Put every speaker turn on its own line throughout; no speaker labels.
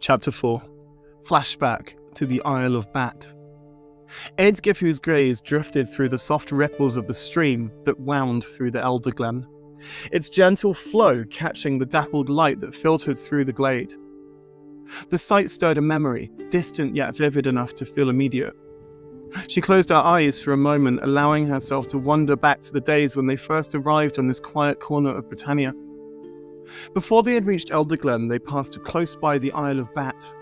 Chapter 4. Flashback to the Isle of Batt. Eadgifu's gaze drifted through the soft ripples of the stream that wound through the Elderglen, its gentle flow catching the dappled light that filtered through the glade. The sight stirred a memory, distant yet vivid enough to feel immediate. She closed her eyes for a moment, allowing herself to wander back to the days when they first arrived on this quiet corner of Britannia. Before they had reached Elderglen, they passed close by the Isle of Batt.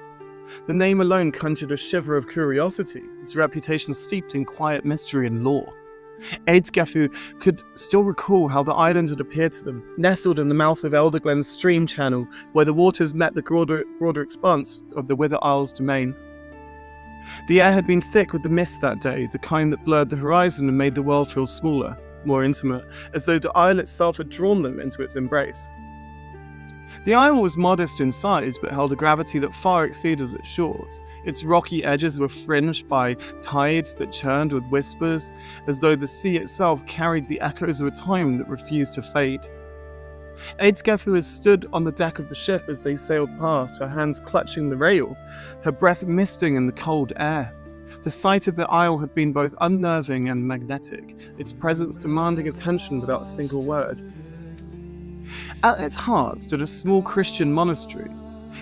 The name alone conjured a shiver of curiosity, its reputation steeped in quiet mystery and lore. Eadgifu could still recall how the island had appeared to them, nestled in the mouth of Elderglen's stream channel, where the waters met the broader expanse of the Wyther Isles domain. The air had been thick with the mist that day, the kind that blurred the horizon and made the world feel smaller, more intimate, as though the isle itself had drawn them into its embrace. The isle was modest in size, but held a gravity that far exceeded its shores. Its rocky edges were fringed by tides that churned with whispers, as though the sea itself carried the echoes of a time that refused to fade. Eadgifu had stood on the deck of the ship as they sailed past, her hands clutching the rail, her breath misting in the cold air. The sight of the isle had been both unnerving and magnetic, its presence demanding attention without a single word. At its heart stood a small Christian monastery,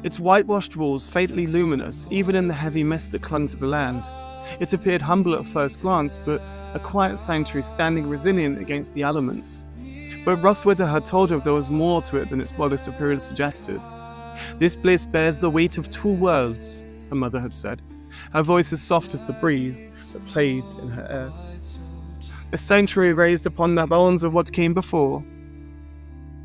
its whitewashed walls faintly luminous even in the heavy mist that clung to the land. It appeared humble at first glance, but a quiet sanctuary standing resilient against the elements. But Wyther had told her there was more to it than its modest appearance suggested. "This place bears the weight of two worlds," her mother had said, her voice as soft as the breeze that played in her air. "A sanctuary raised upon the bones of what came before."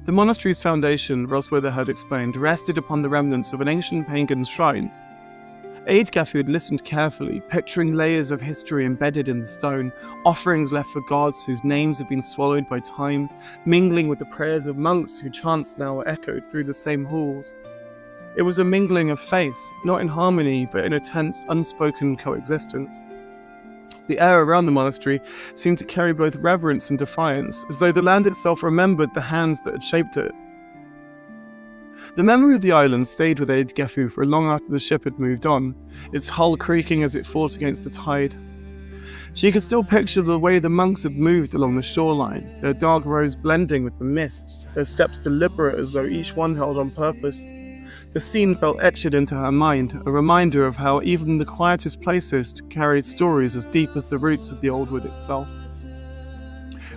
The monastery's foundation, Wyther had explained, rested upon the remnants of an ancient pagan shrine. Eadgifu had listened carefully, picturing layers of history embedded in the stone, offerings left for gods whose names had been swallowed by time, mingling with the prayers of monks whose chants now echoed through the same halls. It was a mingling of faiths, not in harmony, but in a tense, unspoken coexistence. The air around the monastery seemed to carry both reverence and defiance, as though the land itself remembered the hands that had shaped it. The memory of the island stayed with Eadgifu for long after the ship had moved on, its hull creaking as it fought against the tide. She could still picture the way the monks had moved along the shoreline, their dark robes blending with the mist, their steps deliberate as though each one held on purpose. The scene felt etched into her mind, a reminder of how even the quietest places carried stories as deep as the roots of the old wood itself.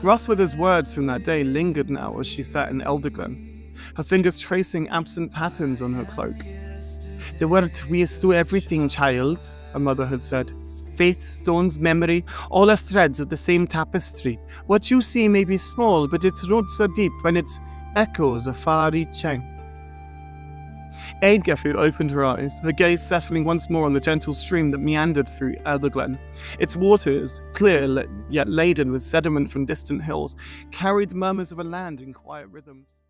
Wyrth's words from that day lingered now as she sat in Elderglen, her fingers tracing absent patterns on her cloak. "The word weaves through everything, child," her mother had said. "Faith, stones, memory, all are threads of the same tapestry. What you see may be small, but its roots are deep and its echoes are far-reaching." Eadgifu opened her eyes, her gaze settling once more on the gentle stream that meandered through Elderglen. Its waters, clear yet laden with sediment from distant hills, carried murmurs of a land in quiet rhythms.